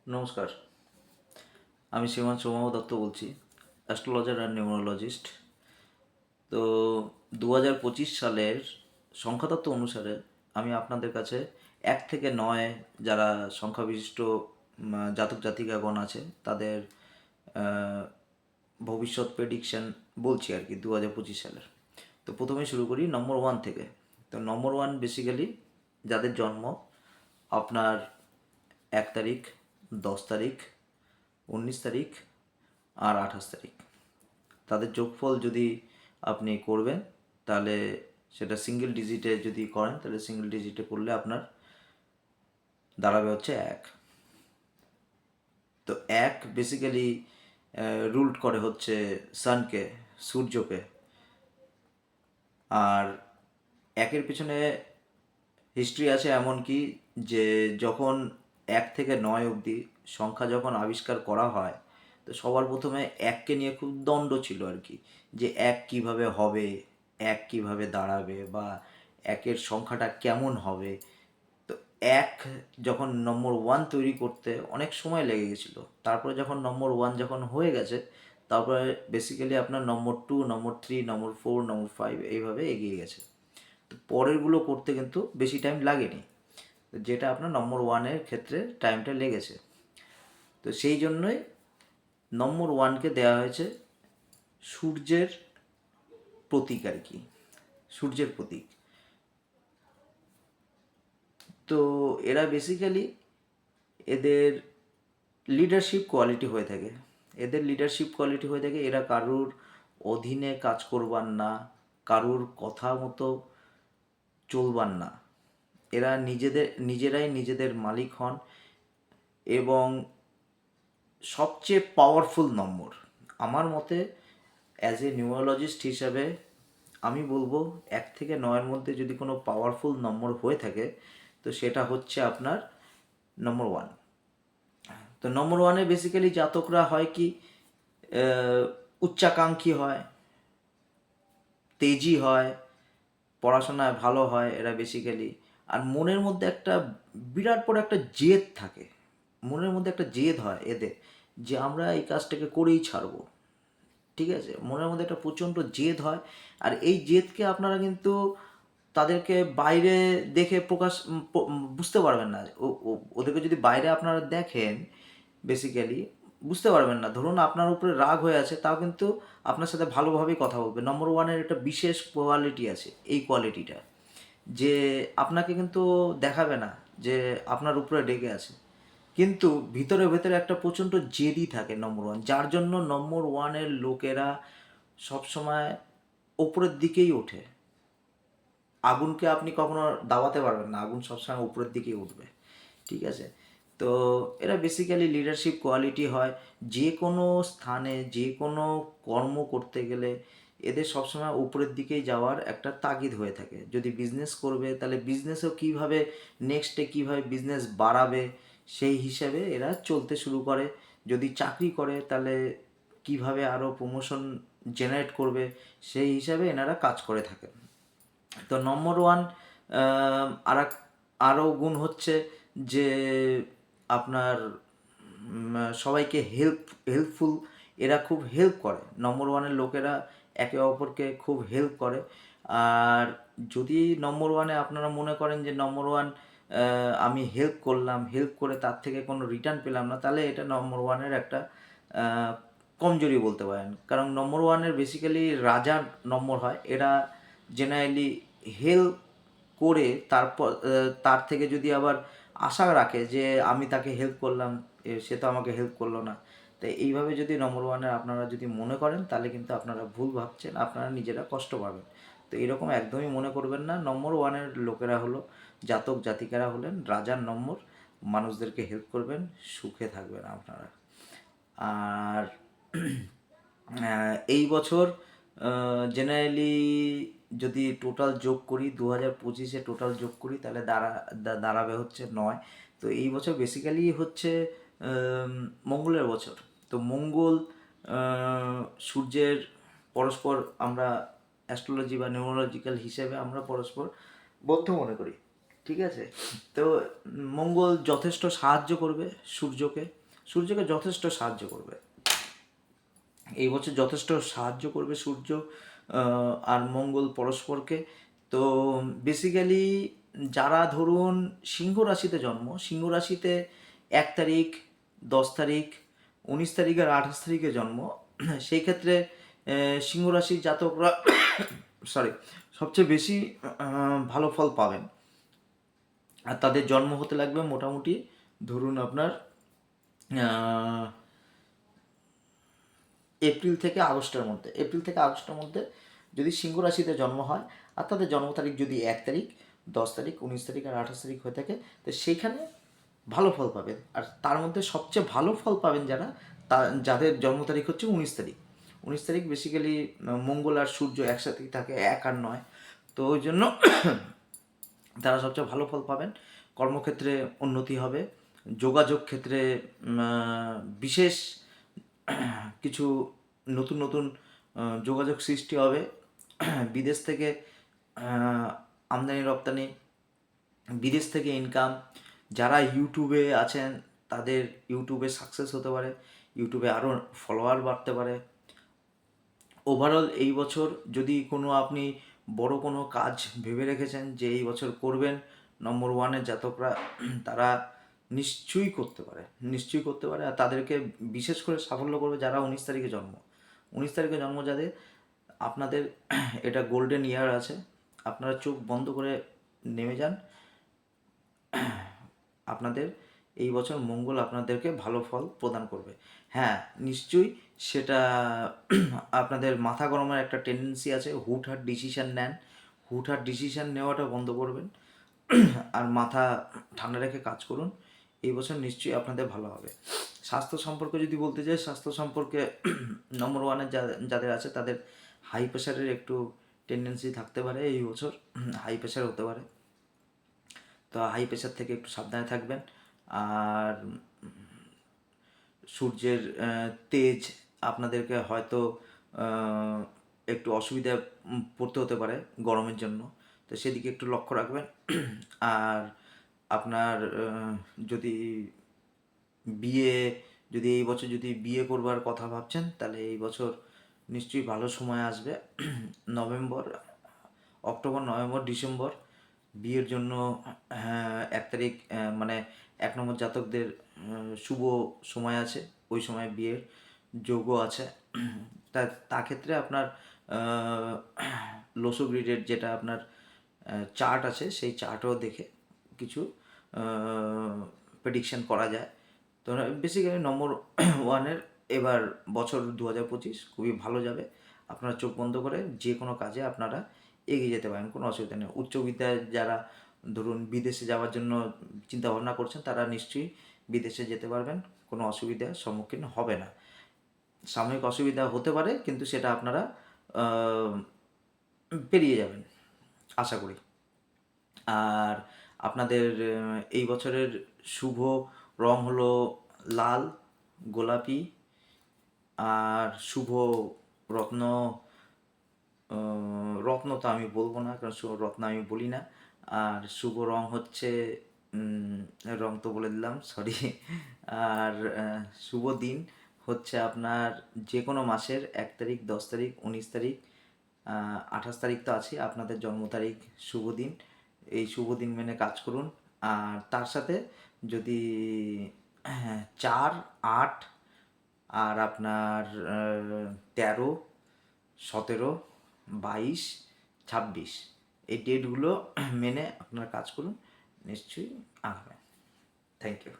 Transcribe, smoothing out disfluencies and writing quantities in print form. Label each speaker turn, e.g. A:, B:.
A: নমস্কার, আমি শ্রীমান সৌম্য দত্ত বলছি, অ্যাস্ট্রোলজার অ্যান্ড নিউমোরোলজিস্ট। তো 2025 সালের সংখ্যাতত্ত্ব অনুসারে আমি আপনাদের কাছে 1 থেকে 9 যারা সংখ্যাবিশিষ্ট জাতক জাতিকাগণ আছে তাদের আহ, ভবিষ্যৎ প্রেডিকশন বলছি আর কি 2025 সালের। তো প্রথমে শুরু করি নম্বর 1 থেকে। তো নম্বর 1 বেসিক্যালি যাদের জন্ম আপনার 1 তারিখ, 10 তারিখ, 19 তারিখ আর 28 তারিখ, তাদের যোগফল যদি আপনি করবেন তাহলে সেটা সিঙ্গেল ডিজিটে যদি করেন তাহলে সিঙ্গেল ডিজিটে করলে আপনার দাঁড়াবে হচ্ছে 1। তো 1 বেসিক্যালি রুলড করে হচ্ছে সানকে, সূর্যকে। আর 1-এর পেছনে হিস্ট্রি আছে এমন কি যে যখন 1 থেকে 9 অবধি সংখ্যা যখন আবিষ্কার করা হয় তো সবার প্রথমে 1কে নিয়ে খুব দ্বন্দ্ব ছিল আর কি, যে 1 কিভাবে হবে, 1 কিভাবে দাঁড়াবে, বা 1-এর সংখ্যাটা কেমন হবে। তো 1 যখন নম্বর 1 তৈরি করতে অনেক সময় লেগে গেছিলো, তারপরে যখন নম্বর 1 যখন হয়ে গেছে তারপরে বেসিক্যালি আপনার নম্বর 2, নম্বর 3, নম্বর 4, নম্বর 5 এইভাবে এগিয়ে গেছে। তো পরেরগুলো করতে কিন্তু বেশি টাইম লাগেনি, যেটা আপনার নম্বর 1-এর ক্ষেত্রে টাইমটা লেগেছে। তো সেই জন্যই নম্বর 1কে দেওয়া হয়েছে সূর্যের প্রতীক আর কি, সূর্যের প্রতীক। তো এরা বেসিক্যালি এদের লিডারশিপ কোয়ালিটি হয়ে থাকে, এরা কারুর অধীনে কাজ করবার না, কারুর কথা মতো চলবার না। এরা নিজেরাই নিজেদের মালিক হন। এবং সবচেয়ে পাওয়ারফুল নম্বর আমার মতে, অ্যাজ এ নিউমোলজিস্ট হিসাবে আমি বলবো 1 থেকে 9-এর মধ্যে যদি কোনো পাওয়ারফুল নম্বর হয়ে থাকে তো সেটা হচ্ছে আপনার নম্বর 1। তো নম্বর 1-এ বেসিক্যালি জাতকরা হয় কি, উচ্চাকাঙ্ক্ষী হয়, তেজি হয়, পড়াশোনায় ভালো হয় এরা বেসিক্যালি। আর মনের মধ্যে একটা বিরাট বড় একটা জেদ থাকে, মনের মধ্যে একটা জেদ হয় এদের, যে আমরা এই কাজটাকে করেই ছাড়বো। ঠিক আছে, মনের মধ্যে একটা প্রচণ্ড জেদ হয়। আর এই জেদকে আপনারা কিন্তু তাদেরকে বাইরে দেখে বুঝতে পারবেন না। ওদেরকে যদি বাইরে আপনারা দেখেন বেসিক্যালি বুঝতে পারবেন না। ধরুন আপনার উপরে রাগ হয়ে আছে, তাও কিন্তু আপনার সাথে ভালোভাবেই কথা বলবে। নম্বর 1-এর একটা বিশেষ কোয়ালিটি আছে, এই কোয়ালিটিটা যে আপনাকে কিন্তু দেখাবে না যে আপনার উপরে রেগে আছে, কিন্তু ভিতরে ভেতরে একটা প্রচণ্ড জেদি থাকে নম্বর 1, যার জন্য নম্বর 1-এর লোকেরা সবসময় ওপরের দিকেই ওঠে। আগুনকে আপনি কখনো দাবাতে পারবেন না, আগুন সবসময় উপরের দিকেই উঠবে। ঠিক আছে, তো এরা বেসিক্যালি লিডারশিপ কোয়ালিটি হয়। যে কোনো স্থানে যে কোনো কর্ম করতে গেলে এদের সবসময় উপরের দিকেই যাওয়ার একটা তাগিদ হয়ে থাকে। যদি বিজনেস করবে তাহলে বিজনেসও কীভাবে নেক্সটে কীভাবে বিজনেস বাড়াবে সেই হিসাবে এরা চলতে শুরু করে। যদি চাকরি করে তাহলে কিভাবে আরও প্রমোশন জেনারেট করবে সেই হিসাবে এনারা কাজ করে থাকেন। তো নম্বর 1 আর আরও গুণ হচ্ছে যে আপনার সবাইকে হেল্পফুল, এরা খুব হেল্প করে। নম্বর 1-এর লোকেরা একে অপরকে খুব হেল্প করে। আর যদি নম্বর 1-এ আপনারা মনে করেন যে নম্বর 1 আমি হেল্প করলাম, হেল্প করে তার থেকে কোনো রিটার্ন পেলাম না, তাহলে এটা নম্বর 1-এর একটা কমজোরি বলতে পারেন। কারণ নম্বর 1-এর বেসিক্যালি রাজার নম্বর হয়। এরা জেনারেলি হেল্প করে তারপর তার থেকে যদি আবার আশা রাখে যে আমি তাকে হেল্প করলাম, সে তো আমাকে হেল্প করলো না। তাই এইভাবে যদি নম্বর 1-এর আপনারা যদি মনে করেন তাহলে কিন্তু আপনারা ভুল ভাবছেন, আপনারা নিজেরা কষ্ট পাবেন। তো এরকম একদমই মনে করবেন না। নম্বর 1-এর লোকেরা হলো, জাতক জাতিকারা হলেন রাজার নম্বর, মানুষদেরকে হেল্প করবেন, সুখে থাকবেন আপনারা। আর এই বছর জেনারেলি যদি টোটাল যোগ করি, 2025-এ টোটাল যোগ করি তাহলে দাঁড়াবে হচ্ছে 9। তো এই বছর বেসিক্যালি হচ্ছে মঙ্গলের বছর। তো মঙ্গল সূর্যের পরস্পর আমরা অ্যাস্ট্রোলজি বা নিউরোলজিক্যাল হিসেবে আমরা পরস্পর বদ্ধ মনে করি। ঠিক আছে? তো মঙ্গল যথেষ্ট সাহায্য করবে সূর্যকে, সূর্যকে যথেষ্ট সাহায্য করবে এই বছর, যথেষ্ট সাহায্য করবে সূর্য আর মঙ্গল পরস্পরকে। তো বেসিক্যালি যারা ধরুন সিংহ রাশিতে জন্ম, সিংহ রাশিতে 1 তারিখ, 10 তারিখ, 19 তারিখ আর 28 তারিখে জন্ম, সেই ক্ষেত্রে সিংহ রাশির জাতকরা সরি সবচেয়ে বেশি ভালো ফল পাবেন। আর তাদের জন্ম হতে লাগবে মোটামুটি ধরুন আপনার এপ্রিল থেকে আগস্টের মধ্যে, এপ্রিল থেকে আগস্টের মধ্যে যদি সিংহ রাশিতে জন্ম হয় আর তাদের জন্ম তারিখ যদি 1 তারিখ, 10 তারিখ, 19 তারিখ আর 28 তারিখ হয়ে থাকে, তো সেইখানে ভালো ফল পাবেন। আর তার মধ্যে সবচেয়ে ভালো ফল পাবেন যারা, যাদের জন্ম তারিখ হচ্ছে 19 তারিখ। 19 তারিখ বেসিক্যালি মঙ্গল আর সূর্য একসাথেই থাকে, 1 আর 9, তো ওই জন্য তারা সবচেয়ে ভালো ফল পাবেন। কর্মক্ষেত্রে উন্নতি হবে, যোগাযোগ ক্ষেত্রে বিশেষ কিছু নতুন নতুন যোগাযোগ সৃষ্টি হবে, বিদেশ থেকে আমদানি রপ্তানি, বিদেশ থেকে ইনকাম, যারা ইউটিউবে আছেন তাদের ইউটিউবে সাকসেস হতে পারে, ইউটিউবে আরও ফলোয়ার বাড়তে পারে। ওভারঅল এই বছর যদি কোনো আপনি বড় কোনো কাজ ভেবে রেখেছেন যে এই বছর করবেন, নম্বর ওয়ানের জাতকরা তারা নিশ্চয়ই করতে পারে, নিশ্চয়ই করতে পারে। আর তাদেরকে বিশেষ করে সাফল্য করবে যারা 19 তারিখে জন্ম, 19 তারিখে জন্ম যাদের, আপনাদের এটা গোল্ডেন ইয়ার আছে। আপনারা চোখ বন্ধ করে নেমে যান, আপনাদের এই বছর মঙ্গল আপনাদেরকে ভালো ফল প্রদান করবে। হ্যাঁ, নিশ্চয়ই সেটা আপনাদের মাথা গরমের একটা টেন্ডেন্সি আছে, হুটহাট ডিসিশান নেন, হুটহাট ডিসিশান নেওয়াটা বন্ধ করবেন আর মাথা ঠান্ডা রেখে কাজ করুন। এই বছর নিশ্চয়ই আপনাদের ভালো হবে। স্বাস্থ্য সম্পর্কে যদি বলতে চাই, স্বাস্থ্য সম্পর্কে নম্বর ওয়ানের যাদের আছে তাদের হাই প্রেশারের একটু টেন্ডেন্সি থাকতে পারে, এই বছর হাই প্রেশার হতে পারে, তো হাই প্রেশার থেকে একটু সাবধানে থাকবেন। আর সূর্যের তেজ আপনাদেরকে হয়তো একটু অসুবিধায় পড়তে হতে পারে গরমের জন্য, তো সেদিকে একটু লক্ষ্য রাখবেন। আর আপনার যদি বিয়ে, যদি এই বছর যদি বিয়ে করবার কথা ভাবছেন, তাহলে এই বছর নিশ্চয়ই ভালো সময় আসবে। নভেম্বর, অক্টোবর, নভেম্বর, ডিসেম্বর বিয়ের জন্য 1 তারিখ, মানে 1 নম্বর জাতকদের শুভ সময় আছে, ওই সময় বিয়ের যোগ্য আছে। তা ক্ষেত্রে আপনার লোসো গ্রিডের যেটা আপনার চার্ট আছে, সেই চার্টও দেখে কিছু প্রেডিকশন করা যায়। তো বেসিক্যালি নম্বর ওয়ানের এবার বছর 2025 খুবই ভালো যাবে। আপনারা চোখ বন্ধ করে যে কোনো কাজে আপনারা এগিয়ে যেতে পারেন, কোনো অসুবিধা নেই। উচ্চ বিদ্যায় যারা ধরুন বিদেশে যাওয়ার জন্য চিন্তা ভাবনা করছেন, তারা নিশ্চয়ই বিদেশে যেতে পারবেন, কোনো অসুবিধার সম্মুখীন হবে না। সাময়িক অসুবিধা হতে পারে, কিন্তু সেটা আপনারা পেরিয়ে যাবেন আশা করি। আর আপনাদের এই বছরের শুভ রং হলো লাল, গোলাপি, আর শুভ রত্ন, রত্ন তো আমি বলবো না, কারণ শুভ রত্ন আমি বলি না। আর শুভ রং হচ্ছে রং তো বলে দিলাম, সরি। আর শুভ দিন হচ্ছে আপনার যে কোনো মাসের 1 তারিখ, 10 তারিখ, 19 তারিখ, 28 তারিখ তো আছে আপনাদের জন্ম তারিখ, শুভ দিন। এই শুভ দিন মেনে কাজ করুন। আর তার সাথে যদি 4, 8 আর আপনার 13, 17, 22, 26 এই ডেটগুলো মেনে আপনারা কাজ করুন, নিশ্চয়ই আগাবেন। Thank you.